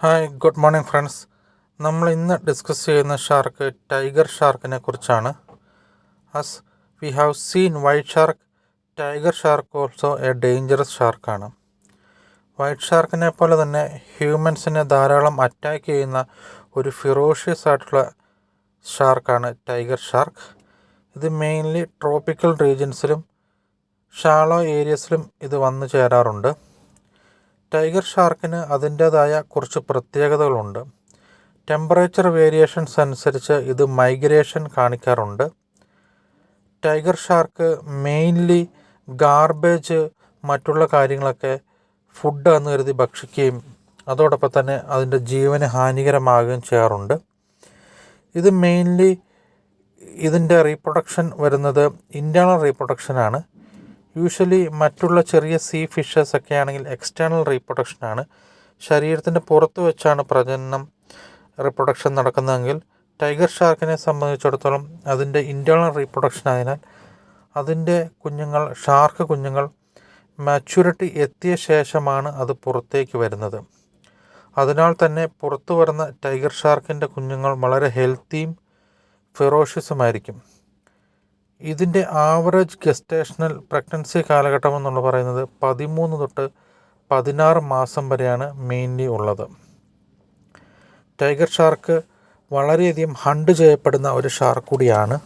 Hi, good morning friends. നമ്മൾ ഇന്ന് discuss ചെയ്യുന്ന ഷാർക്ക് ടൈഗർ ഷാർക്കിനെ കുറിച്ചാണ്. As we have seen white shark, tiger shark also a dangerous ഷാർക്കാണ്. വൈറ്റ് ഷാർക്കിനെ പോലെ തന്നെ ഹ്യൂമൻസിനെ ധാരാളം അറ്റാക്ക് ചെയ്യുന്ന ഒരു ഫിറോഷ്യസ് ആയിട്ടുള്ള ഷാർക്കാണ് ടൈഗർ ഷാർക്ക്. ഇത് മെയിൻലി ട്രോപ്പിക്കൽ റീജിയൻസിലും ഷാളോ ഏരിയസിലും ഇത് വന്നു ചേരാറുണ്ട്. ടൈഗർ ഷാർക്കിന് അതിൻ്റേതായ കുറച്ച് പ്രത്യേകതകളുണ്ട്. ടെമ്പറേച്ചർ വേരിയേഷൻസ് അനുസരിച്ച് ഇത് മൈഗ്രേഷൻ കാണിക്കാറുണ്ട്. ടൈഗർ ഷാർക്ക് മെയിൻലി ഗാർബേജ്, മറ്റുള്ള കാര്യങ്ങളൊക്കെ ഫുഡ് എന്ന് കരുതി ഭക്ഷിക്കുകയും അതോടൊപ്പം തന്നെ അതിൻ്റെ ജീവന് ഹാനികരമാകുകയും ചെയ്യാറുണ്ട്. ഇത് മെയിൻലി ഇതിൻ്റെ റീപ്രൊഡക്ഷൻ വരുന്നത് ഇൻറ്റേർണൽ റീപ്രൊഡക്ഷനാണ്. യൂഷ്വലി മറ്റുള്ള ചെറിയ സീ ഫിഷസ് ഒക്കെ ആണെങ്കിൽ എക്സ്റ്റേണൽ റീപ്രൊഡക്ഷനാണ്. ശരീരത്തിൻ്റെ പുറത്ത് വെച്ചാണ് പ്രജനനം, റീപ്രൊഡക്ഷൻ നടക്കുന്നതെങ്കിൽ ടൈഗർ ഷാർക്കിനെ സംബന്ധിച്ചിടത്തോളം അതിൻ്റെ ഇൻറ്റേർണൽ റീപ്രൊഡക്ഷൻ ആയതിനാൽ അതിൻ്റെ കുഞ്ഞുങ്ങൾ, ഷാർക്ക് കുഞ്ഞുങ്ങൾ മാച്യൂരിറ്റി എത്തിയ ശേഷമാണ് അത് പുറത്തേക്ക് വരുന്നത്. അതിനാൽ തന്നെ പുറത്തു വരുന്ന ടൈഗർ ഷാർക്കിൻ്റെ കുഞ്ഞുങ്ങൾ വളരെ ഹെൽത്തിയും ഫെറോഷ്യസുമായിരിക്കും. ഇതിൻ്റെ ആവറേജ് ഗസ്റ്റേഷണൽ പ്രഗ്നൻസി കാലഘട്ടം എന്നുള്ള പറയുന്നത് 13 തൊട്ട് 16 മാസം വരെയാണ് മെയിൻലി ഉള്ളത്. ടൈഗർ ഷാർക്ക് വളരെയധികം ഹണ്ട് ചെയ്യപ്പെടുന്ന ഒരു ഷാർക്ക് കൂടിയാണ്.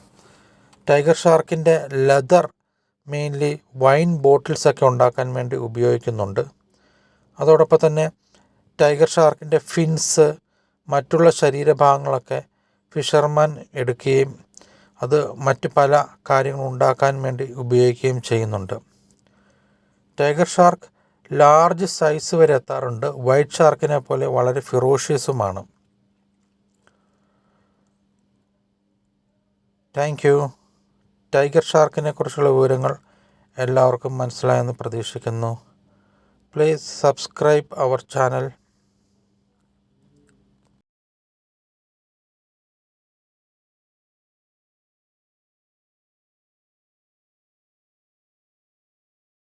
ടൈഗർ ഷാർക്കിൻ്റെ ലെതർ മെയിൻലി വൈൻ ബോട്ടിൽസൊക്കെ ഉണ്ടാക്കാൻ വേണ്ടി ഉപയോഗിക്കുന്നുണ്ട്. അതോടൊപ്പം തന്നെ ടൈഗർ ഷാർക്കിൻ്റെ ഫിൻസ്, മറ്റുള്ള ശരീരഭാഗങ്ങളൊക്കെ ഫിഷർമാൻ എടുക്കുകയും അത് മറ്റ് പല കാര്യങ്ങൾ ഉണ്ടാക്കാൻ വേണ്ടി ഉപയോഗിക്കുകയും ചെയ്യുന്നുണ്ട്. ടൈഗർ ഷാർക്ക് ലാർജ് സൈസ് വരെ എത്താറുണ്ട്. വൈറ്റ് ഷാർക്കിനെ പോലെ വളരെ ഫിറോഷ്യസുമാണ്. Thank you. ടൈഗർ ഷാർക്കിനെ കുറിച്ചുള്ള വിവരങ്ങൾ എല്ലാവർക്കും മനസ്സിലായെന്ന് പ്രതീക്ഷിക്കുന്നു. Please subscribe our channel.